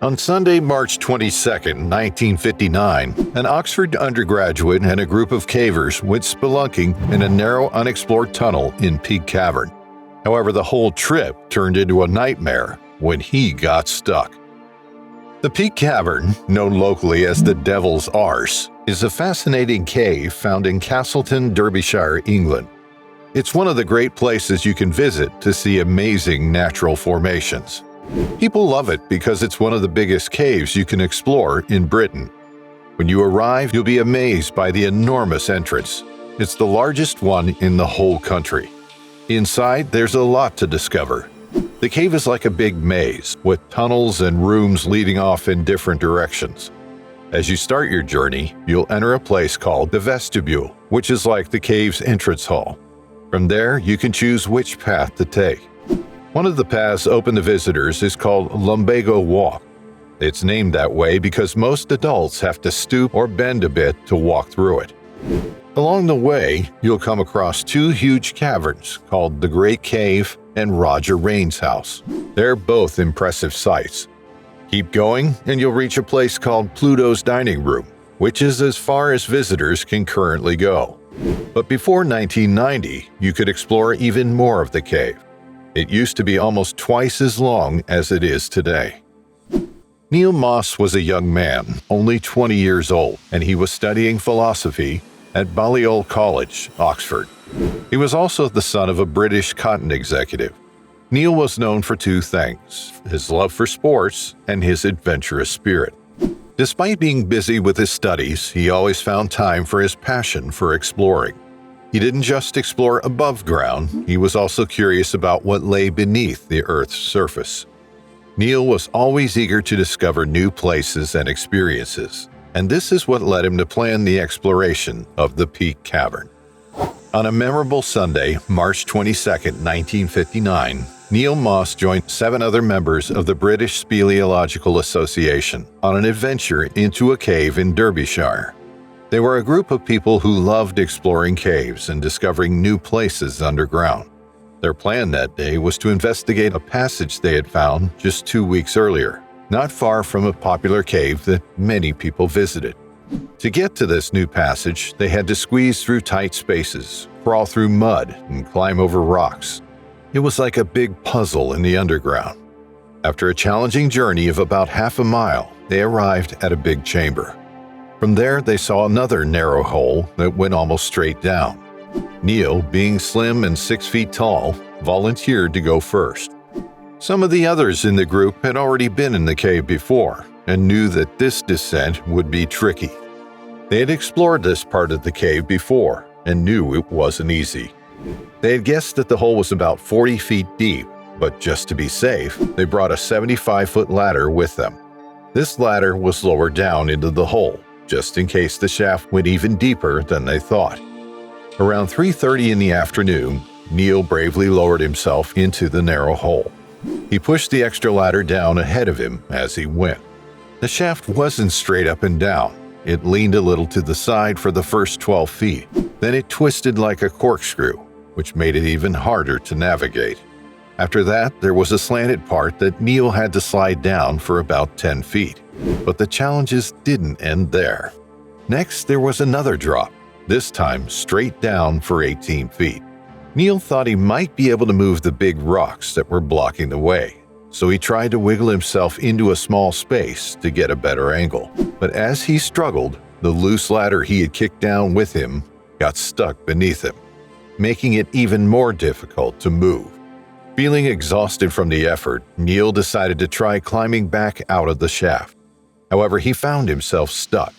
On Sunday, March 22, 1959, an Oxford undergraduate and a group of cavers went spelunking in a narrow, unexplored tunnel in Peak Cavern. However, the whole trip turned into a nightmare when he got stuck. The Peak Cavern, known locally as the Devil's Arse, is a fascinating cave found in Castleton, Derbyshire, England. It's one of the great places you can visit to see amazing natural formations. People love it because it's one of the biggest caves you can explore in Britain. When you arrive, you'll be amazed by the enormous entrance. It's the largest one in the whole country. Inside, there's a lot to discover. The cave is like a big maze, with tunnels and rooms leading off in different directions. As you start your journey, you'll enter a place called the Vestibule, which is like the cave's entrance hall. From there, you can choose which path to take. One of the paths open to visitors is called Lumbago Walk. It's named that way because most adults have to stoop or bend a bit to walk through it. Along the way, you'll come across two huge caverns called the Great Cave and Roger Rain's house. They're both impressive sights. Keep going and you'll reach a place called Pluto's dining room, which is as far as visitors can currently go. But before 1990, you could explore even more of the cave. It used to be almost twice as long as it is today. Neil Moss was a young man, only 20 years old, and he was studying philosophy at Balliol College, Oxford. He was also the son of a British cotton executive. Neil was known for two things: his love for sports and his adventurous spirit. Despite being busy with his studies, he always found time for his passion for exploring. He didn't just explore above ground, he was also curious about what lay beneath the Earth's surface. Neil was always eager to discover new places and experiences, and this is what led him to plan the exploration of the Peak Cavern. On a memorable Sunday, March 22, 1959, Neil Moss joined 7 other members of the British Speleological Association on an adventure into a cave in Derbyshire. They were a group of people who loved exploring caves and discovering new places underground. Their plan that day was to investigate a passage they had found just 2 weeks earlier, not far from a popular cave that many people visited. To get to this new passage, they had to squeeze through tight spaces, crawl through mud, and climb over rocks. It was like a big puzzle in the underground. After a challenging journey of about half a mile, they arrived at a big chamber. From there, they saw another narrow hole that went almost straight down. Neil, being slim and 6 feet tall, volunteered to go first. Some of the others in the group had already been in the cave before and knew that this descent would be tricky. They had explored this part of the cave before and knew it wasn't easy. They had guessed that the hole was about 40 feet deep, but just to be safe, they brought a 75-foot ladder with them. This ladder was lowered down into the hole, just in case the shaft went even deeper than they thought. Around 3:30 in the afternoon, Neil bravely lowered himself into the narrow hole. He pushed the extra ladder down ahead of him as he went. The shaft wasn't straight up and down. It leaned a little to the side for the first 12 feet. Then it twisted like a corkscrew, which made it even harder to navigate. After that, there was a slanted part that Neil had to slide down for about 10 feet. But the challenges didn't end there. Next, there was another drop, this time straight down for 18 feet. Neil thought he might be able to move the big rocks that were blocking the way, so he tried to wiggle himself into a small space to get a better angle. But as he struggled, the loose ladder he had kicked down with him got stuck beneath him, making it even more difficult to move. Feeling exhausted from the effort, Neil decided to try climbing back out of the shaft. However, he found himself stuck.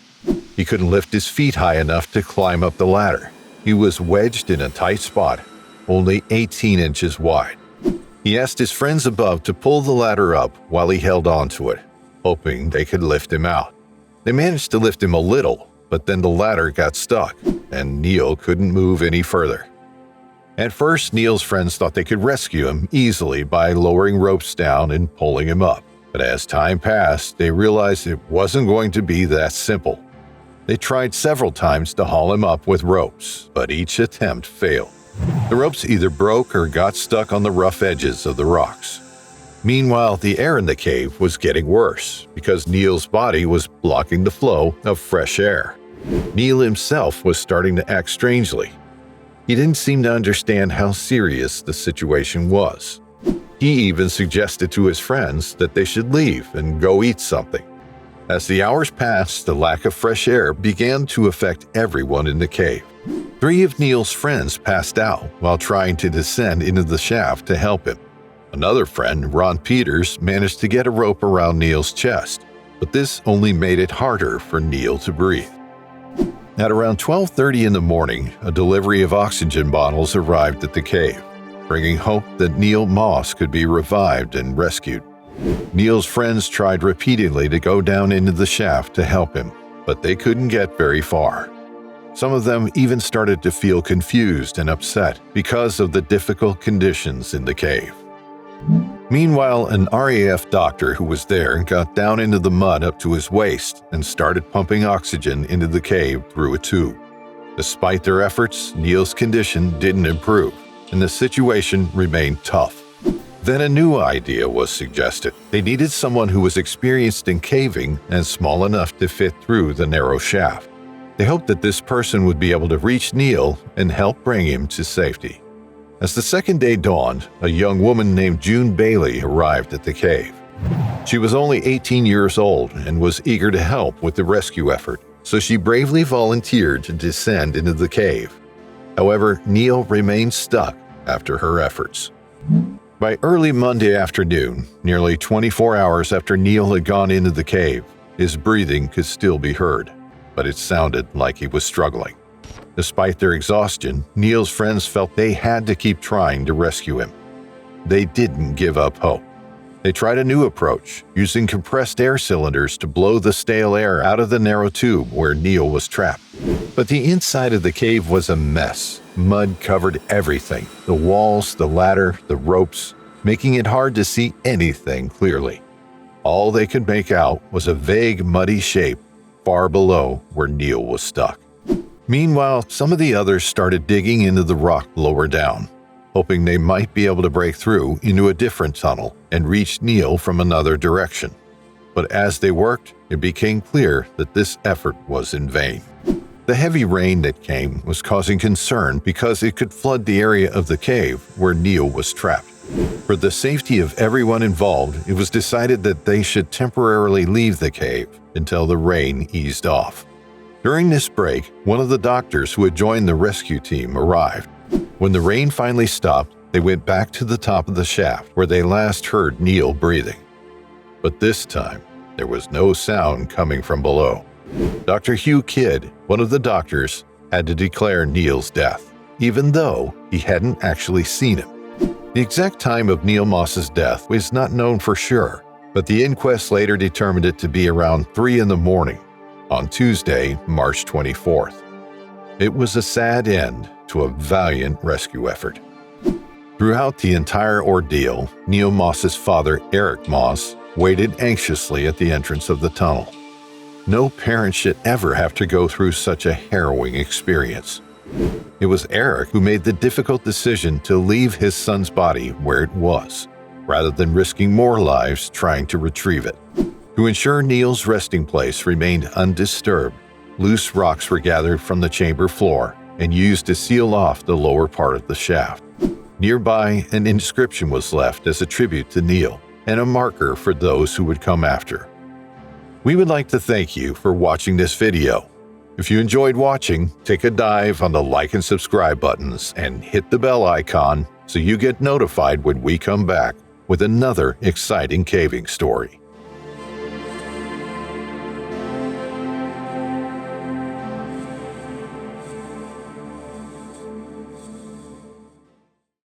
He couldn't lift his feet high enough to climb up the ladder. He was wedged in a tight spot, only 18 inches wide. He asked his friends above to pull the ladder up while he held onto it, hoping they could lift him out. They managed to lift him a little, but then the ladder got stuck, and Neil couldn't move any further. At first, Neil's friends thought they could rescue him easily by lowering ropes down and pulling him up. But as time passed, they realized it wasn't going to be that simple. They tried several times to haul him up with ropes, but each attempt failed. The ropes either broke or got stuck on the rough edges of the rocks. Meanwhile, the air in the cave was getting worse because Neil's body was blocking the flow of fresh air. Neil himself was starting to act strangely. He didn't seem to understand how serious the situation was. He even suggested to his friends that they should leave and go eat something. As the hours passed, the lack of fresh air began to affect everyone in the cave. 3 of Neil's friends passed out while trying to descend into the shaft to help him. Another friend, Ron Peters, managed to get a rope around Neil's chest, but this only made it harder for Neil to breathe. At around 12:30 in the morning, a delivery of oxygen bottles arrived at the cave, bringing hope that Neil Moss could be revived and rescued. Neil's friends tried repeatedly to go down into the shaft to help him, but they couldn't get very far. Some of them even started to feel confused and upset because of the difficult conditions in the cave. Meanwhile, an RAF doctor who was there got down into the mud up to his waist and started pumping oxygen into the cave through a tube. Despite their efforts, Neil's condition didn't improve, and the situation remained tough. Then a new idea was suggested. They needed someone who was experienced in caving and small enough to fit through the narrow shaft. They hoped that this person would be able to reach Neil and help bring him to safety. As the second day dawned, a young woman named June Bailey arrived at the cave. She was only 18 years old and was eager to help with the rescue effort, so she bravely volunteered to descend into the cave. However, Neil remained stuck after her efforts. By early Monday afternoon, nearly 24 hours after Neil had gone into the cave, his breathing could still be heard, but it sounded like he was struggling. Despite their exhaustion, Neil's friends felt they had to keep trying to rescue him. They didn't give up hope. They tried a new approach, using compressed air cylinders to blow the stale air out of the narrow tube where Neil was trapped. But the inside of the cave was a mess. Mud covered everything: the walls, the ladder, the ropes, making it hard to see anything clearly. All they could make out was a vague, muddy shape far below where Neil was stuck. Meanwhile, some of the others started digging into the rock lower down, hoping they might be able to break through into a different tunnel and reach Neil from another direction. But as they worked, it became clear that this effort was in vain. The heavy rain that came was causing concern because it could flood the area of the cave where Neil was trapped. For the safety of everyone involved, it was decided that they should temporarily leave the cave until the rain eased off. During this break, one of the doctors who had joined the rescue team arrived. When the rain finally stopped, they went back to the top of the shaft where they last heard Neil breathing. But this time, there was no sound coming from below. Dr. Hugh Kidd, one of the doctors, had to declare Neil's death, even though he hadn't actually seen him. The exact time of Neil Moss's death was not known for sure, but the inquest later determined it to be around 3 in the morning, on Tuesday, March 24th. It was a sad end to a valiant rescue effort. Throughout the entire ordeal, Neil Moss's father, Eric Moss, waited anxiously at the entrance of the tunnel. No parent should ever have to go through such a harrowing experience. It was Eric who made the difficult decision to leave his son's body where it was, rather than risking more lives trying to retrieve it. To ensure Neil's resting place remained undisturbed, loose rocks were gathered from the chamber floor and used to seal off the lower part of the shaft. Nearby, an inscription was left as a tribute to Neil and a marker for those who would come after. We would like to thank you for watching this video. If you enjoyed watching, take a dive on the like and subscribe buttons and hit the bell icon so you get notified when we come back with another exciting caving story.